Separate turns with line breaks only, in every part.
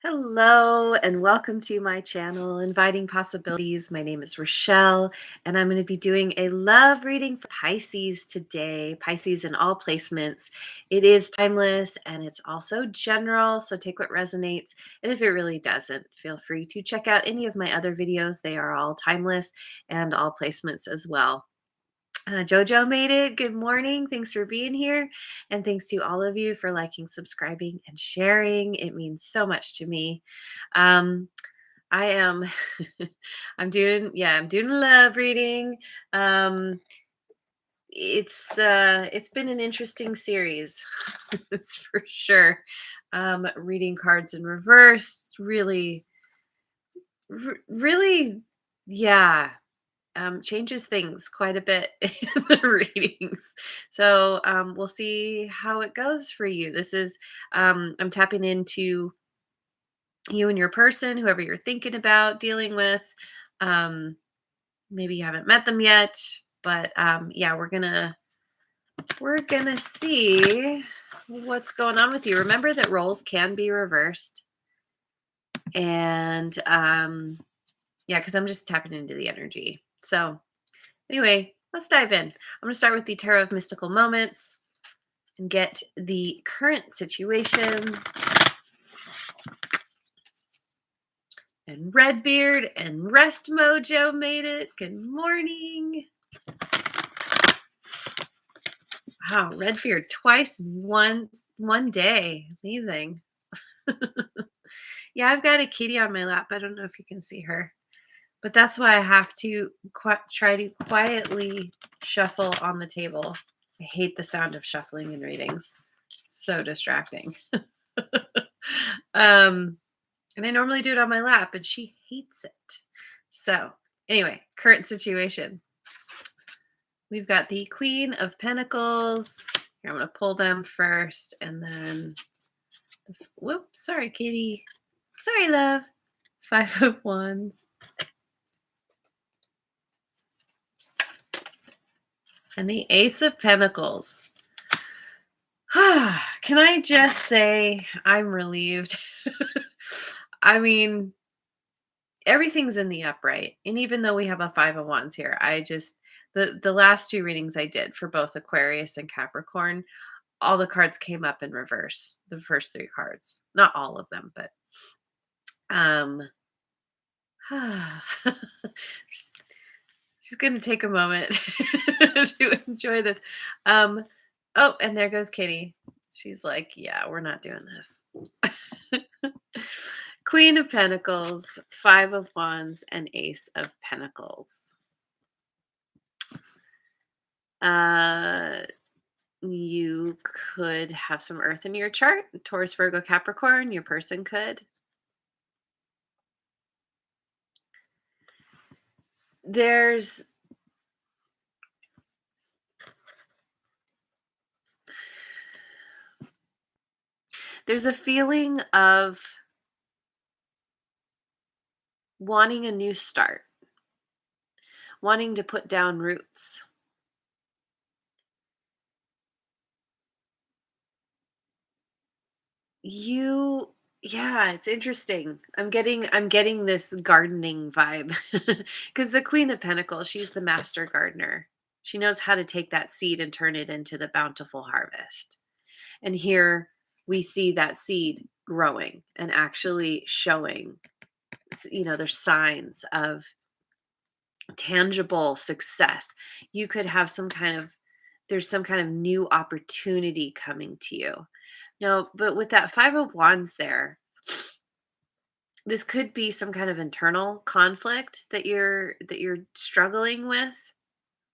Hello and welcome to my channel, Inviting Possibilities. My name is Rochelle, and I'm going to be doing a love reading for Pisces today. Pisces in all placements. It is timeless and it's also general, so take what resonates. And if it really doesn't, feel free to check out any of my other videos. They are all timeless and all placements as well. Jojo made it. Good morning. Thanks for being here. And thanks to all of you for liking, subscribing, and sharing. It means so much to me. Um, I am I'm doing a love reading. Um, it's been an interesting series. That's for sure. Reading cards in reverse, really, yeah, changes things quite a bit in the readings. So we'll see how it goes for you. I'm tapping into you and your person, whoever you're thinking about dealing with. Um, Maybe you haven't met them yet, but yeah, we're gonna see what's going on with you. Remember that roles can be reversed, and yeah, because I'm just tapping into the energy. So anyway, let's dive in. I'm going to start with the Tarot of Mystical Moments and get the current situation. And Redbeard and Rest Mojo made it. Good morning. Wow, Redbeard twice in one day. Amazing. Yeah, I've got a kitty on my lap. I don't know if you can see her. But that's why I have to try to quietly shuffle on the table. I hate the sound of shuffling in readings. It's so distracting. um, and I normally do it on my lap, and she hates it. So, anyway, current situation. We've got the Queen of Pentacles. Here, I'm going to pull them first, and then whoops, sorry, kitty. Sorry, love. Five of Wands. And the Ace of Pentacles. Can I just say I'm relieved? I mean, everything's in the upright. And even though we have a Five of Wands here, the last two readings I did for both Aquarius and Capricorn, all the cards came up in reverse. The first three cards. Not all of them, but um just, just gonna take a moment to enjoy this. Oh, and there goes Kitty. She's like, yeah, we're not doing this. Queen of Pentacles, Five of Wands, and Ace of Pentacles. Uh, you could have some Earth in your chart. Taurus, Virgo, Capricorn. Your person could. There's a feeling of wanting a new start, wanting to put down roots. Yeah, it's interesting. I'm getting this gardening vibe because the Queen of Pentacles, she's the master gardener. She knows how to take that seed and turn it into the bountiful harvest. And here we see that seed growing and actually showing, there's signs of tangible success. You could have there's some kind of new opportunity coming to you. No, but with that Five of Wands there, this could be some kind of internal conflict that you're struggling with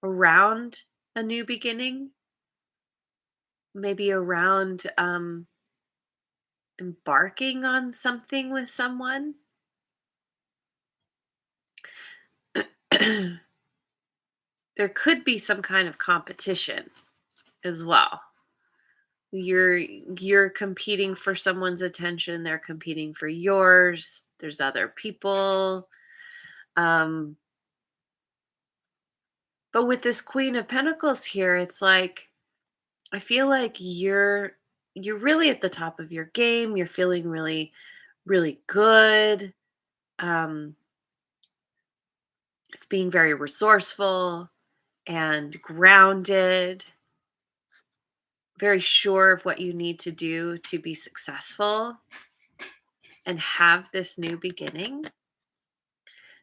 around a new beginning, maybe around embarking on something with someone. There could be some kind of competition as well. You're competing for someone's attention, they're competing for yours. There's other people. Um but with this Queen of Pentacles here, it's like I feel like you're really at the top of your game. You're feeling really really good. Um, it's being very resourceful and grounded, very sure of what you need to do to be successful and have this new beginning.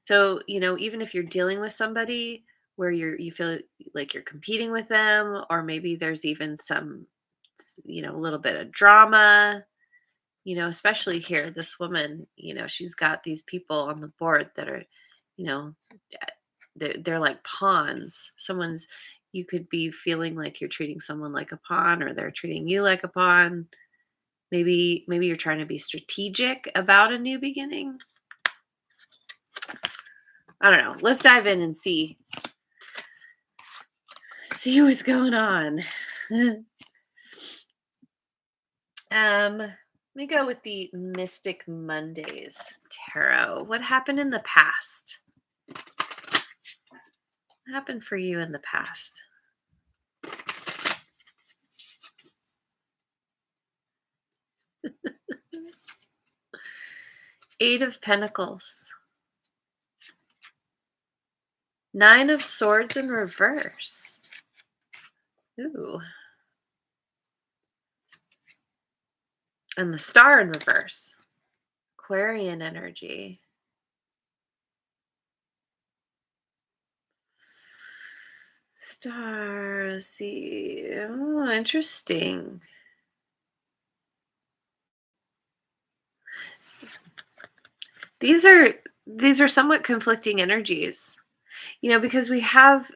So, even if you're dealing with somebody where you feel like you're competing with them, or maybe there's even some, a little bit of drama, especially here, this woman, she's got these people on the board that are, you know, they're like pawns. You could be feeling like you're treating someone like a pawn, or they're treating you like a pawn. Maybe you're trying to be strategic about a new beginning. I don't know. Let's dive in and see what's going on. Let me go with the Mystic Mondays tarot. What happened in the past? What happened for you in the past? Eight of Pentacles. Nine of Swords in reverse. Ooh. And the Star in reverse. Aquarian energy. Star, let's see. Oh, interesting. These are somewhat conflicting energies. Because we have,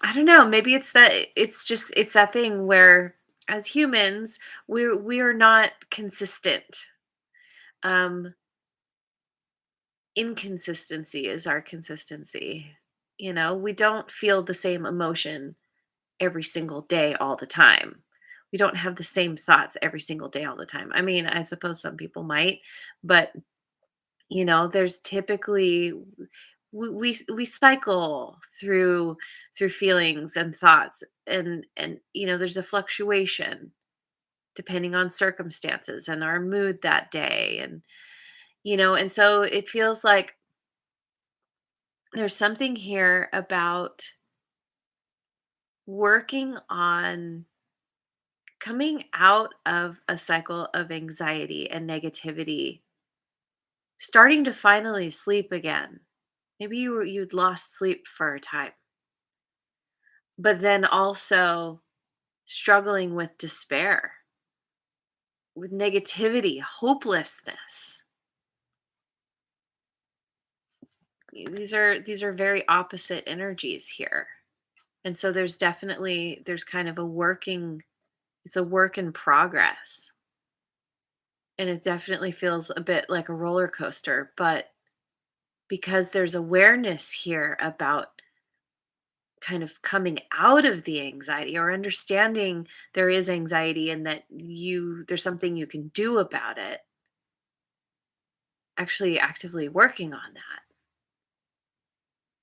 I don't know, maybe it's that thing where as humans, we are not consistent. Um Inconsistency is our consistency. We don't feel the same emotion every single day all the time. We don't have the same thoughts every single day all the time. I mean, I suppose some people might, but there's typically we cycle through feelings and thoughts, and there's a fluctuation depending on circumstances and our mood that day, and so it feels like there's something here about working on coming out of a cycle of anxiety and negativity, starting to finally sleep again. Maybe you'd lost sleep for a time, but then also struggling with despair, with negativity, hopelessness. These are very opposite energies here. And so there's kind of it's a work in progress. And it definitely feels a bit like a roller coaster, but because there's awareness here about kind of coming out of the anxiety, or understanding there is anxiety and that there's something you can do about it, actually actively working on that,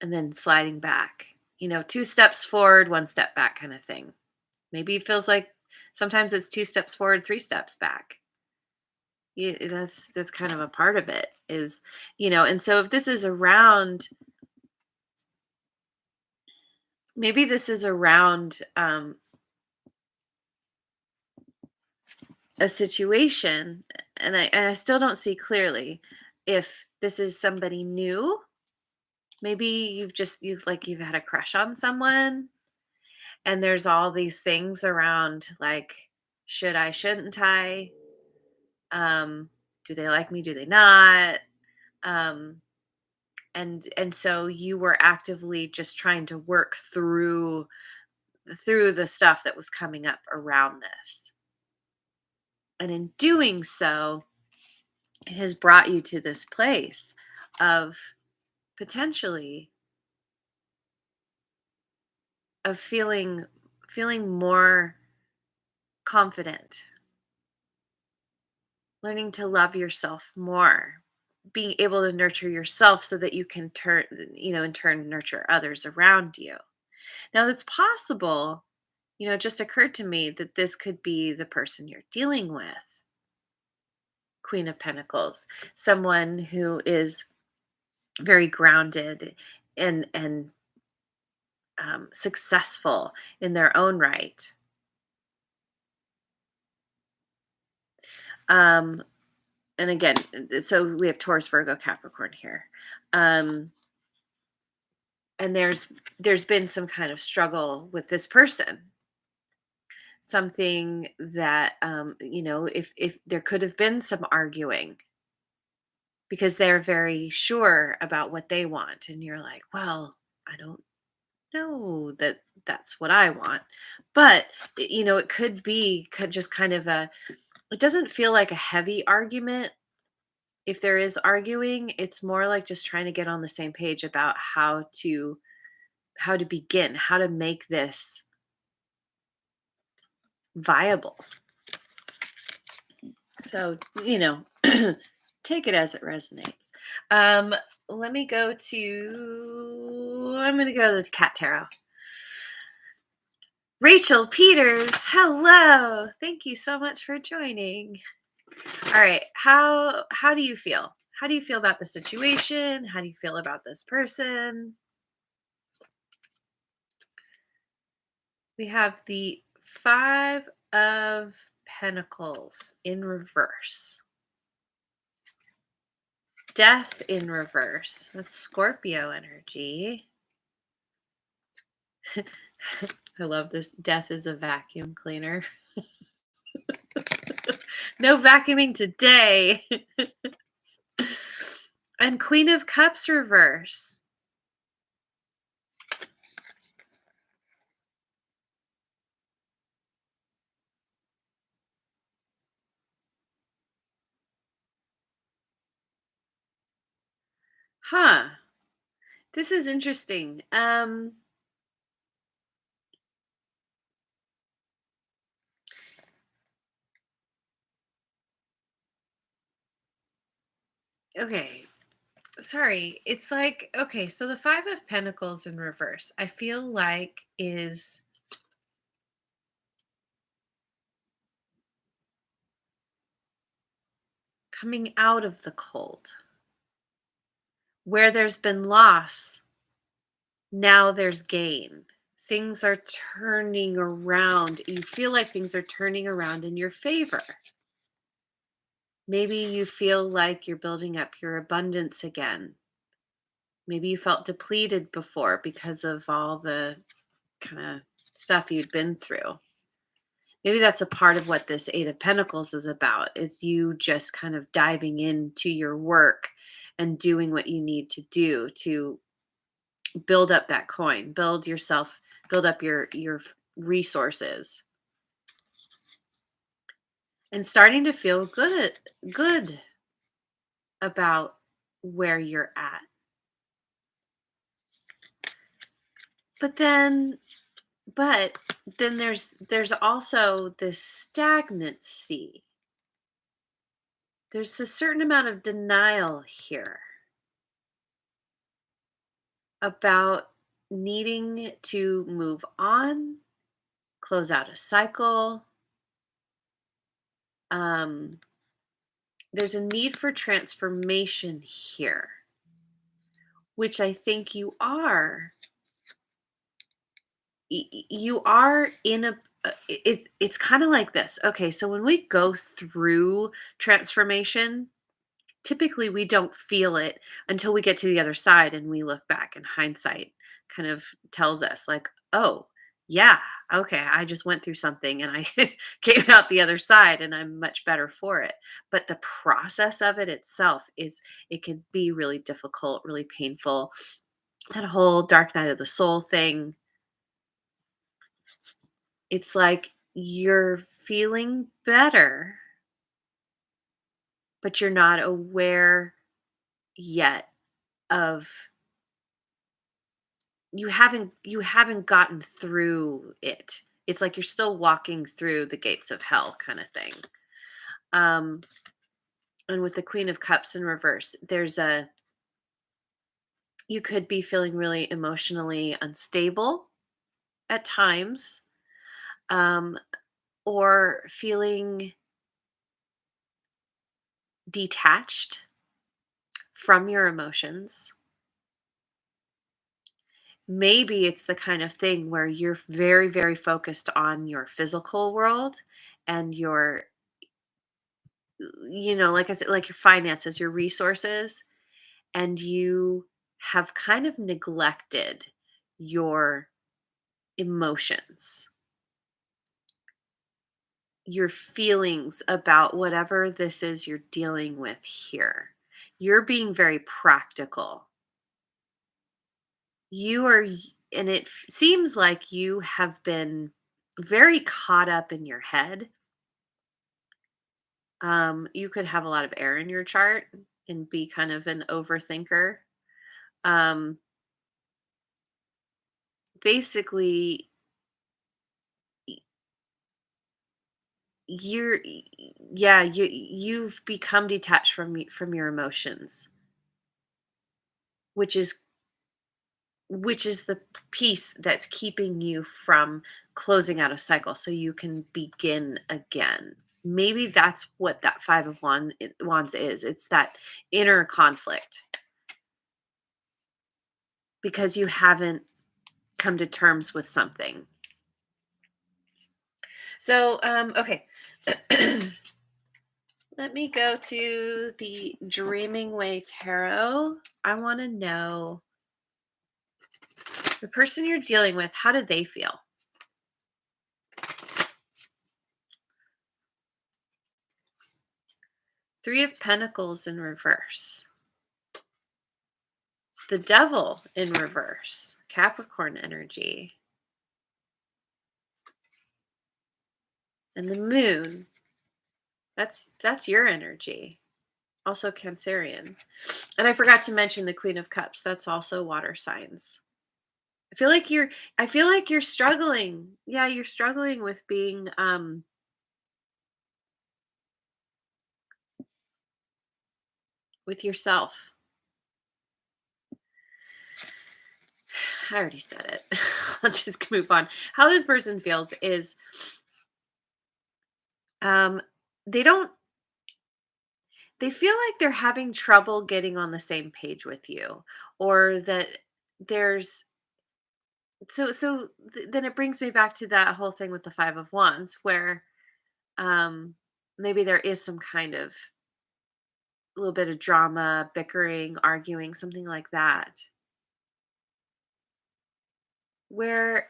and then sliding back, two steps forward, one step back kind of thing. Maybe it feels like sometimes it's two steps forward, three steps back. Yeah, that's kind of a part of it, is, and so if this is around, maybe this is around a situation, and I still don't see clearly if this is somebody new. Maybe you've had a crush on someone, and there's all these things around, like, should I, shouldn't I? Um, do they like me? Do they not? Um, and so you were actively just trying to work through the stuff that was coming up around this. And in doing so, it has brought you to this place of potentially of feeling more confident, learning to love yourself more, being able to nurture yourself so that you can in turn nurture others around you. Now, that's possible It just occurred to me that this could be the person you're dealing with. Queen of Pentacles, someone who is very grounded and successful in their own right. Um, and again, so we have Taurus, Virgo, Capricorn here. Um, and there's been some kind of struggle with this person, something that if there could have been some arguing because they're very sure about what they want, and you're like, well, I don't know that that's what I want. But it could just kind of it doesn't feel like a heavy argument. If there is arguing, it's more like just trying to get on the same page about how to begin, how to make this viable. So, take it as it resonates. Um, Let me go to, I'm going to go to the Cat Tarot. Rachel Peters, hello. Thank you so much for joining. All right, how do you feel? How do you feel about the situation? How do you feel about this person? We have the 5 of Pentacles in reverse. Death in reverse. That's Scorpio energy. I love this. Death is a vacuum cleaner. No vacuuming today. And Queen of Cups reverse. Huh. This is interesting. Okay. Sorry. It's like, okay, so the 5 of Pentacles in reverse, I feel like is coming out of the cold. Where there's been loss, now there's gain. Things are turning around. You feel like things are turning around in your favor. Maybe you feel like you're building up your abundance again. Maybe you felt depleted before because of all the kind of stuff you'd been through. Maybe that's a part of what this 8 of Pentacles is about, is you just kind of diving into your work and doing what you need to do to build up that coin, build up your resources, and starting to feel good about where you're at. But then but then there's also this stagnancy. There's a certain amount of denial here about needing to move on, close out a cycle. There's a need for transformation here, which I think you are. You are in a. It's kind of like this. Okay, so when we go through transformation, typically we don't feel it until we get to the other side and we look back, and hindsight kind of tells us like, oh yeah, okay, I just went through something and I came out the other side and I'm much better for it. But the process of it itself it can be really difficult, really painful. That whole dark night of the soul thing, it's like you're feeling better, but you're not aware yet of, you haven't gotten through it. It's like you're still walking through the gates of hell kind of thing. Um and with the Queen of Cups in reverse, you could be feeling really emotionally unstable at times. um, or feeling detached from your emotions. Maybe it's the kind of thing where you're very, very focused on your physical world and your, like I said, like your finances, your resources, and you have kind of neglected your emotions, your feelings about whatever this is you're dealing with here. You're being very practical. And seems like you have been very caught up in your head. You could have a lot of air in your chart and be kind of an overthinker. Um, Basically, y- yeah, you've become detached from your emotions, which is which is the piece that's keeping you from closing out a cycle so you can begin again. Maybe that's what that wands is. It's that inner conflict because you haven't come to terms with something. So, okay. Let me go to the Dreaming Way Tarot. I want to know the person you're dealing with, how do they feel? Three of Pentacles in reverse. The Devil in reverse. Capricorn energy. And the Moon. That's your energy. Also Cancerian. And I forgot to mention the Queen of Cups. That's also water signs. I feel like you're struggling. Yeah, you're struggling with being with yourself. I already said it. Let's just move on. How this person feels is um they don't they feel like they're having trouble getting on the same page with you, or that there's then it brings me back to that whole thing with the 5 of wands where um maybe there is some kind of a little bit of drama, bickering, arguing, something like that, where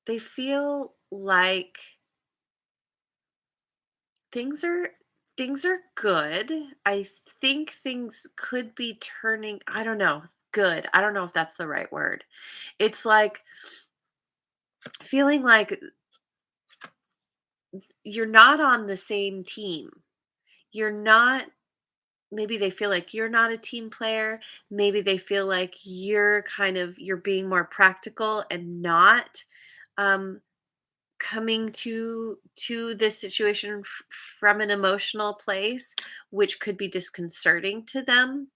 they feel like things are things are good. I think things could be turning, I don't know, good. I don't know if that's the right word. It's like feeling like you're not on the same team. You're not Maybe they feel like you're not a team player. Maybe they feel like you're being more practical and not um coming to this situation from an emotional place, which could be disconcerting to them.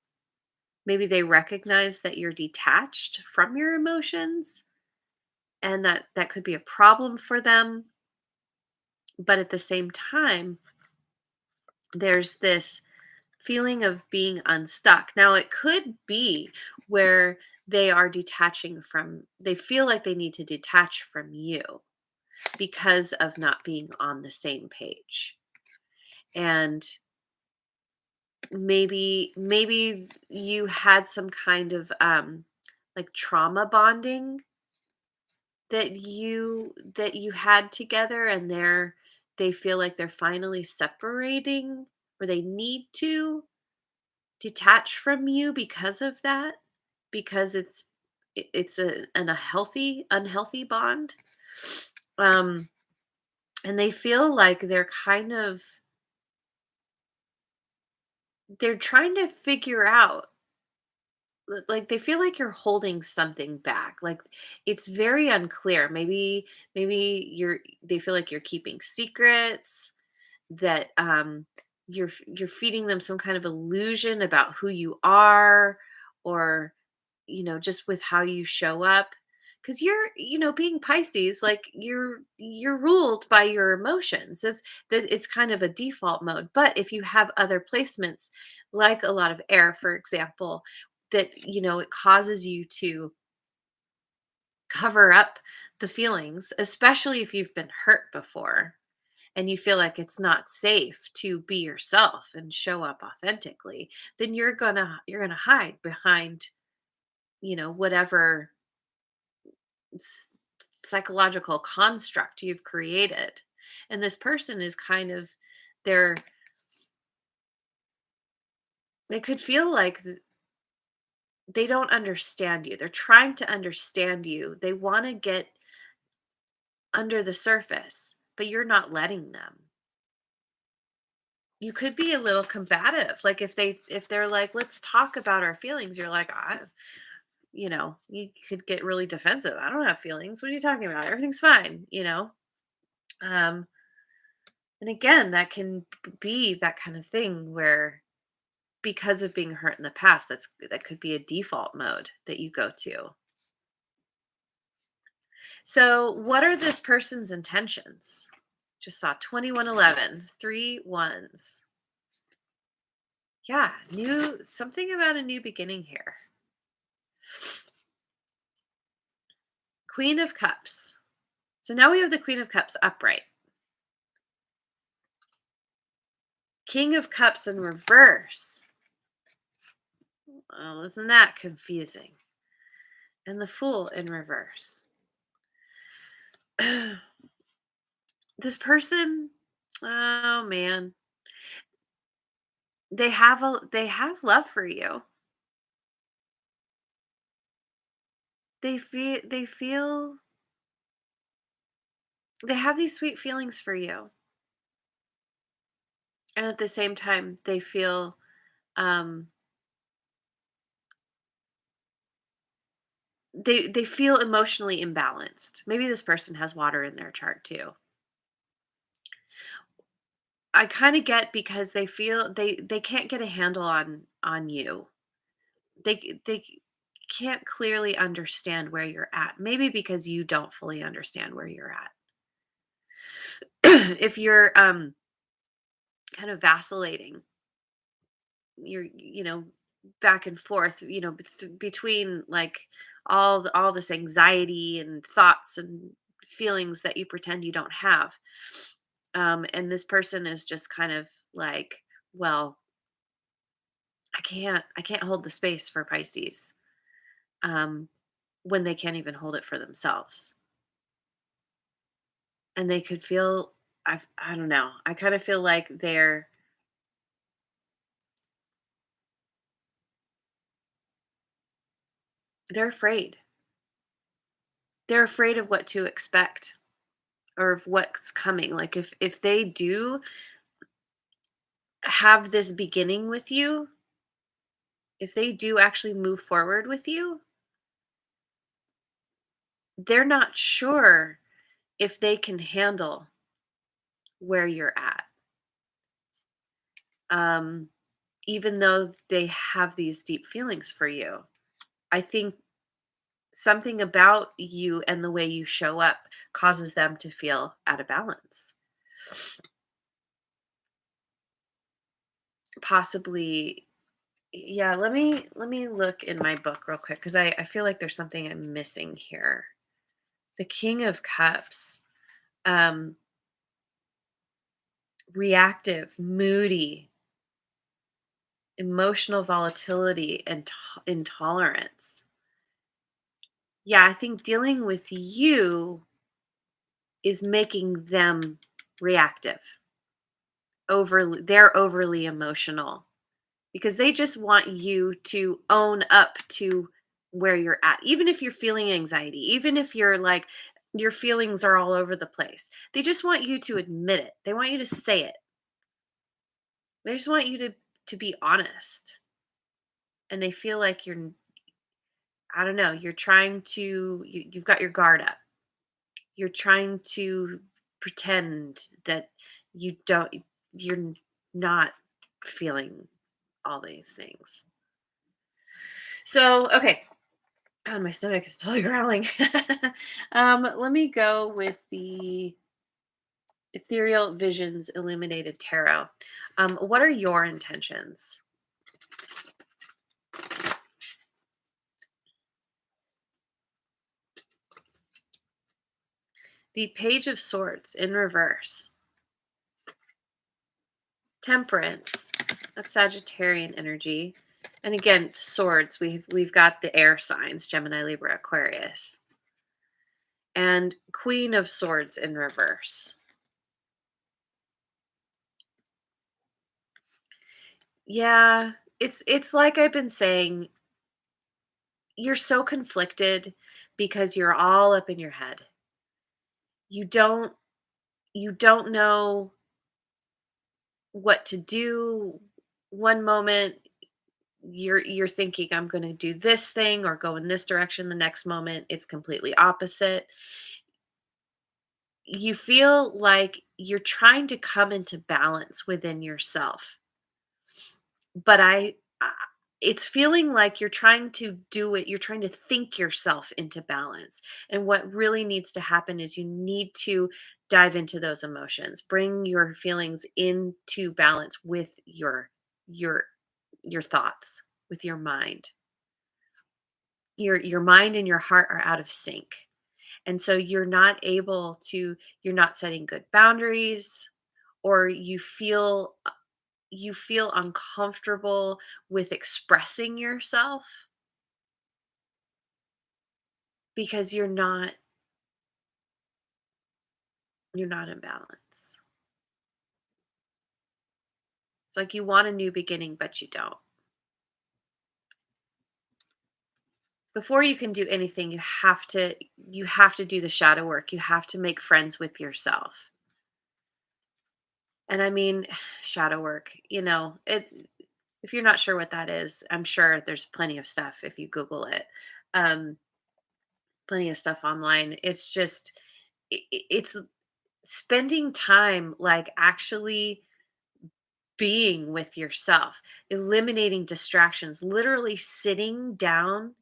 Maybe they recognize that you're detached from your emotions and that could be a problem for them, but at the same time there's this feeling of being unstuck. Now it could be where they feel like they need to detach from you because of not being on the same page. And maybe you had some kind of like trauma bonding that you had together, and they feel like they're finally separating, or they need to detach from you because of that, because it's a healthy unhealthy bond. um and they feel like they're trying to figure out, like they feel like you're holding something back, like it's very unclear. Maybe they feel like you're keeping secrets, that you're feeding them some kind of illusion about who you are, or just with how you show up, because being Pisces, like you're ruled by your emotions. It's kind of a default mode. But if you have other placements, like a lot of air, for example, that it causes you to cover up the feelings, especially if you've been hurt before and you feel like it's not safe to be yourself and show up authentically, then you're gonna hide behind whatever s- psychological construct you've created. And this person is kind of they're they could feel like they don't understand you. They're trying to understand you. They want to get under the surface, but you're not letting them. You could be a little combative. Like if they're like, let's talk about our feelings, you're like, you could get really defensive. I don't have feelings. What are you talking about? Everything's fine. Um, and again, that can be that kind of thing where because of being hurt in the past, that could be a default mode that you go to. So, what are this person's intentions? Just saw 2111, 3 ones. Yeah, new something about a new beginning here. Queen of Cups. So now we have the Queen of Cups upright. King of Cups in reverse. Oh, isn't that confusing? And the Fool in reverse. This person, oh man, they have love for you. They feel they have these sweet feelings for you. And at the same time, they feel um they feel emotionally imbalanced. Maybe this person has water in their chart too. I kind of get because they feel they can't get a handle on you. They can't clearly understand where you're at. Maybe because you don't fully understand where you're at. If you're kind of vacillating, you're back and forth, between like all this anxiety and thoughts and feelings that you pretend you don't have. And this person is just kind of like, well, I can't hold the space for Pisces, um, when they can't even hold it for themselves. And they could feel I don't know. I kind of feel like they're afraid. They're afraid of what to expect or of what's coming. Like if they do have this beginning with you, if they do actually move forward with you, they're not sure if they can handle where you're at. Um Even though they have these deep feelings for you. I think something about you and the way you show up causes them to feel out of balance. Possibly, yeah, let me look in my book real quick because I feel like there's something I'm missing here. The King of Cups, um, reactive, moody, emotional volatility, and intolerance. Yeah, I think dealing with you is making them reactive. They're overly emotional because they just want you to own up to where you're at. Even if you're feeling anxiety, even if you're like your feelings are all over the place. They just want you to admit it. They want you to say it. They just want you to be honest. And they feel like I don't know, you're trying to you've got your guard up. You're trying to pretend that you're not feeling all these things. So, okay. God, my stomach is totally growling. Let me go with the Ethereal Visions Illuminated Tarot. What are your intentions? The Page of Swords in reverse. Temperance. That's Sagittarian energy. And again, swords. We've got the air signs, Gemini, Libra, Aquarius. And Queen of Swords in reverse. Yeah, it's like I've been saying, you're so conflicted because you're all up in your head. You don't you don't know what to do. One moment you're thinking I'm going to do this thing or go in this direction, the next moment it's completely opposite. You feel like you're trying to come into balance within yourself. But it's feeling like you're trying to do it, you're trying to think yourself into balance. And what really needs to happen is you need to dive into those emotions. Bring your feelings into balance with your your thoughts, with your mind. Your mind and your heart are out of sync. And so you're not setting good boundaries, or you feel uncomfortable with expressing yourself because you're not in balance. It's like you want a new beginning, but you don't. Before you can do anything, you have to do the shadow work. You have to make friends with yourself. And I mean, shadow work, it's if you're not sure what that is, I'm sure there's plenty of stuff if you Google it. Um, Plenty of stuff online. It's just it's spending time like actually being with yourself, eliminating distractions, literally sitting down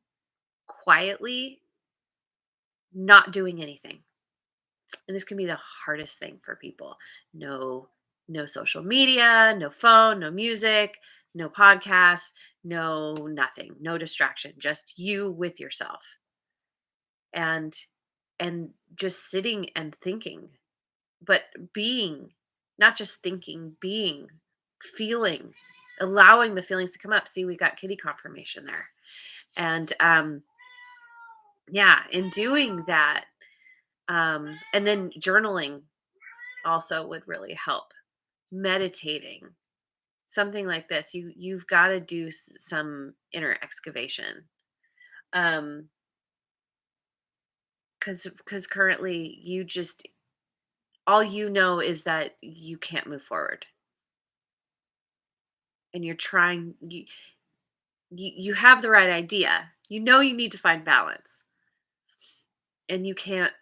quietly, not doing anything. And this can be the hardest thing for people. No, no social media, no phone, no music, no podcast, no nothing, no distraction, just you with yourself. And just sitting and thinking, but being, not just thinking, being, feeling, allowing the feelings to come up. See, we got kitty confirmation there. And yeah, in doing that, and then journaling also would really help. Meditating, something like this. You've got to do some inner excavation. Um, because currently you just all you know is that you can't move forward, and you're trying you have the right idea. You know you need to find balance, and you can't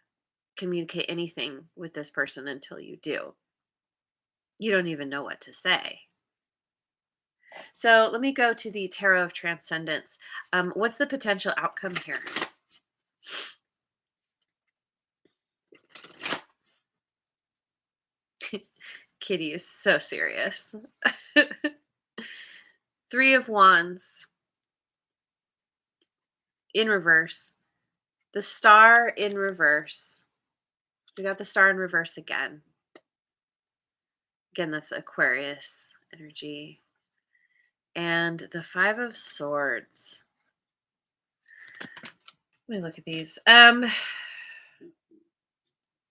communicate anything with this person until you do. You don't even know what to say. So let me go to the Tarot of Transcendence. What's the potential outcome here? Kitty is so serious. Three of Wands in reverse. The Star in reverse. We got the Star in reverse again. Again, that's Aquarius energy. And the Five of Swords. Let me look at these.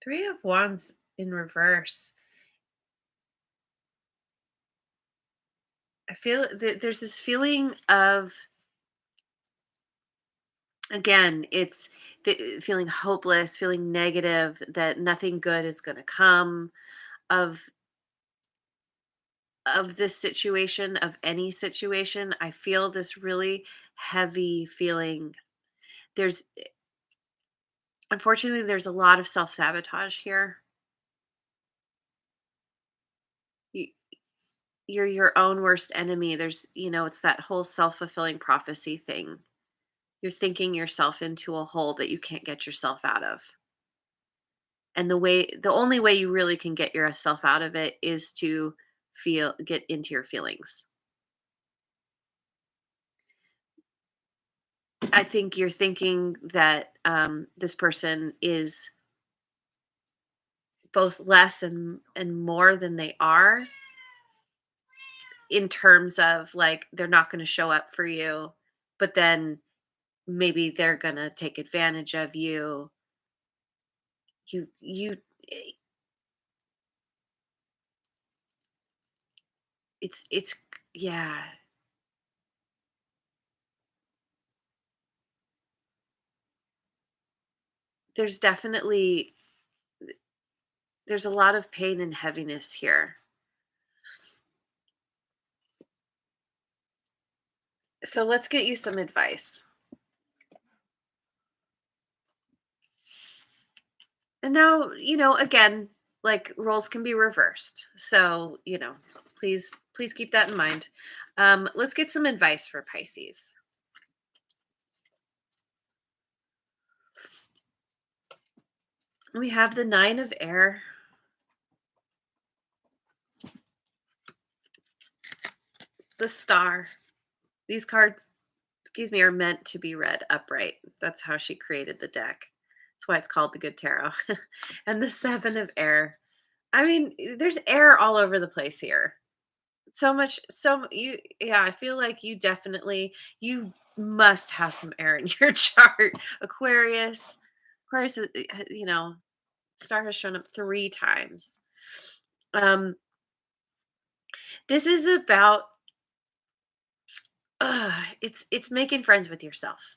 Three of Wands in reverse. I feel that there's this feeling of, again, it's feeling hopeless, feeling negative, that nothing good is going to come of this situation, of any situation. I feel this really heavy feeling. There's Unfortunately, there's a lot of self-sabotage here. You, you're your own worst enemy. It's that whole self-fulfilling prophecy thing. You're thinking yourself into a hole that you can't get yourself out of. And the only way you really can get yourself out of it is to get into your feelings. I think you're thinking that this person is both less and more than they are, in terms of like they're not going to show up for you, but then maybe they're going to take advantage of you. You eh, it's yeah, there's definitely there's a lot of pain and heaviness here. So let's get you some advice. And now, again, like roles can be reversed. So, please keep that in mind. Let's get some advice for Pisces. We have the Nine of Air, the Star. These cards, excuse me, are meant to be read upright. That's how she created the deck. That's why it's called the Good Tarot. And the Seven of Air. I mean, there's air all over the place here. So much, you, yeah, I feel like you must have some air in your chart. Aquarius. Aquarius, star has shown up 3 times. Um, this is about it's making friends with yourself.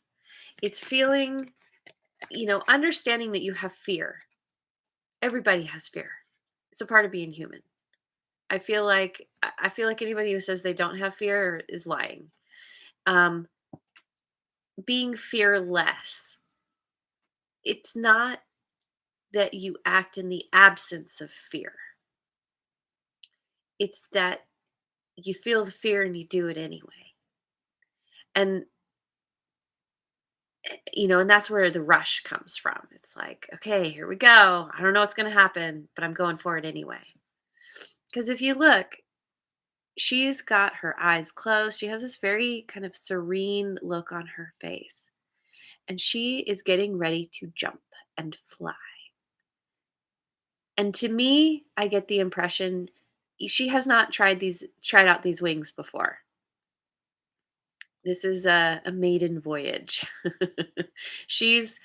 It's feeling, understanding that you have fear. Everybody has fear. It's a part of being human. I feel like anybody who says they don't have fear is lying. Um, being fearless. It's not that you act in the absence of fear. It's that you feel the fear and you do it anyway. And and that's where the rush comes from. It's like, okay, here we go. I don't know what's going to happen, but I'm going for it anyway. Because if you look, she's got her eyes closed. She has this very kind of serene look on her face. And she is getting ready to jump and fly. And to me, I get the impression she has not tried out these wings before. This is a maiden voyage. she's,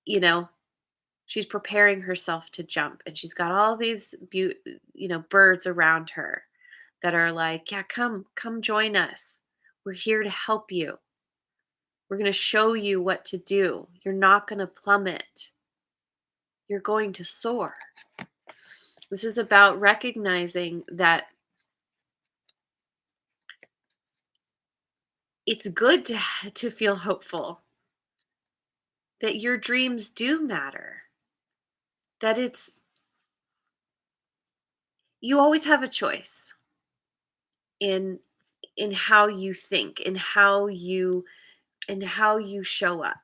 you know, she's preparing herself to jump, and she's got all these birds around her that are like, "Yeah, come join us. We're here to help you. We're going to show you what to do. You're not going to plummet. You're going to soar." This is about recognizing that it's good to feel hopeful, that your dreams do matter, that you always have a choice in how you think, in how you show up.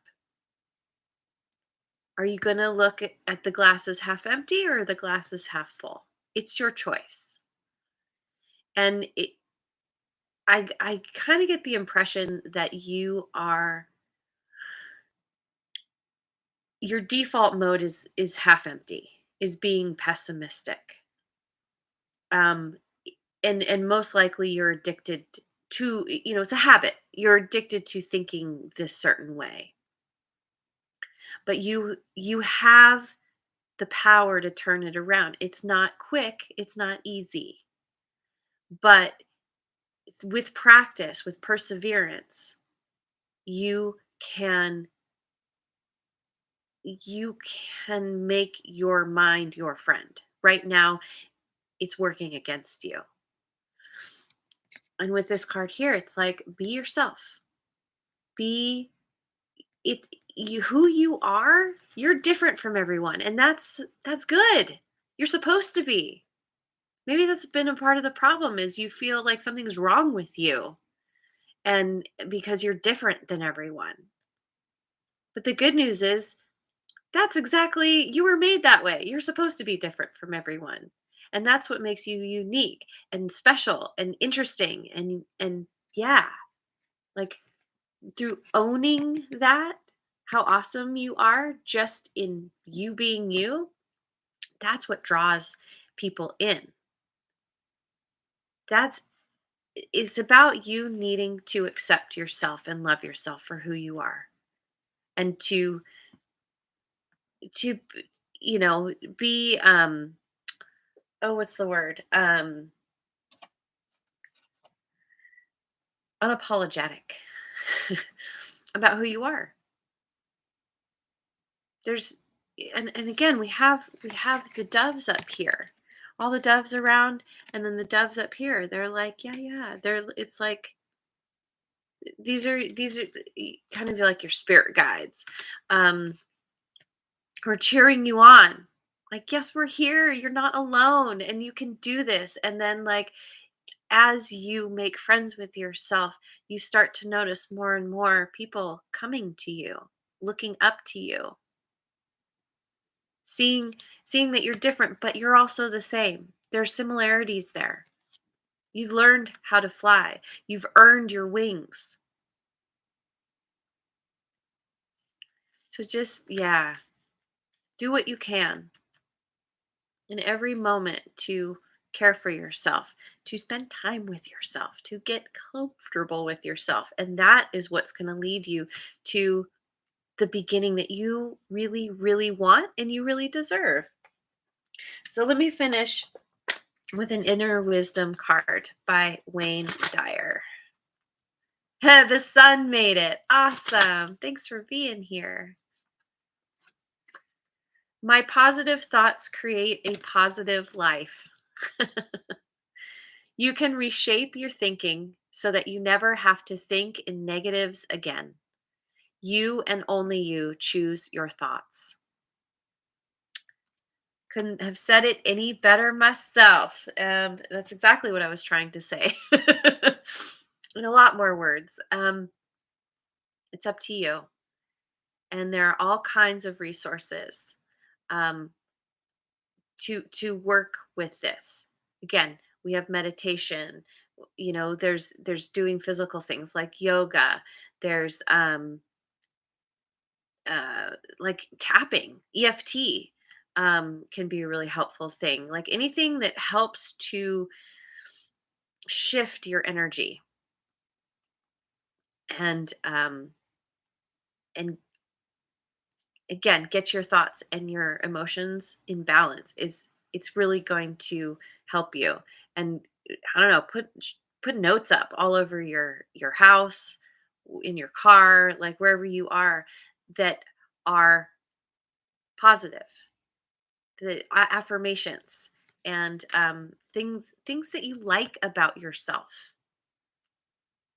Are you going to look at the glasses half empty or the glasses half full? It's your choice. And I kind of get the impression that your default mode is half empty, is being pessimistic. Um and most likely you're addicted to, it's a habit. You're addicted to thinking this certain way. But you have the power to turn it around. It's not quick, it's not easy. But with practice, with perseverance, you can you can make your mind your friend. Right now, it's working against you. And with this card here, it's like, be yourself. Be it who you are. You're different from everyone, and that's good. You're supposed to be. Maybe that's been a part of the problem, is you feel like something's wrong with you, and because you're different than everyone. But the good news is that's exactly, you were made that way. You're supposed to be different from everyone. And that's what makes you unique and special and interesting and yeah, like through owning that, how awesome you are just in you being you, that's what draws people in. That's it's about you needing to accept yourself and love yourself for who you are and to be oh, what's the word? Unapologetic about who you are. There's and again, we have the doves up here. All the doves around, and then the doves up here. They're like, yeah, yeah. It's like these are kind of like your spirit guides. Um who are cheering you on. Like, yes, we're here. You're not alone and you can do this. And then like as you make friends with yourself, you start to notice more and more people coming to you, looking up to you, seeing that you're different, but you're also the same. There's similarities there. You've learned how to fly. You've earned your wings. So just, yeah, do what you can in every moment to care for yourself, to spend time with yourself, to get comfortable with yourself. And that is what's going to lead you to the beginning that you really, really want and you really deserve. So let me finish with an inner wisdom card by Wayne Dyer. The sun made it. Awesome. Thanks for being here. My positive thoughts create a positive life. You can reshape your thinking so that you never have to think in negatives again. You and only you choose your thoughts. Couldn't have said it any better myself. And that's exactly what I was trying to say. In a lot more words. It's up to you. And there are all kinds of resources um, to work with this. Again, we have meditation. There's doing physical things like yoga. There's uh, like tapping, EFT can be a really helpful thing. Like anything that helps to shift your energy and again get your thoughts and your emotions in balance is it's really going to help you. And I don't know, put notes up all over your house, in your car, like wherever you are, that are positive, the affirmations and things that you like about yourself,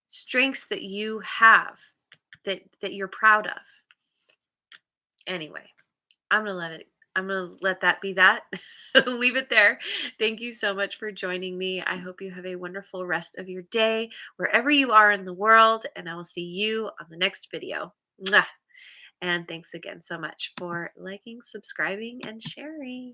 strengths that you have that you're proud of. Anyway, I'm gonna let that be that. Leave it there. Thank you so much for joining me. I hope you have a wonderful rest of your day wherever you are in the world, and I will see you on the next video. Mwah. And thanks again so much for liking, subscribing, and sharing.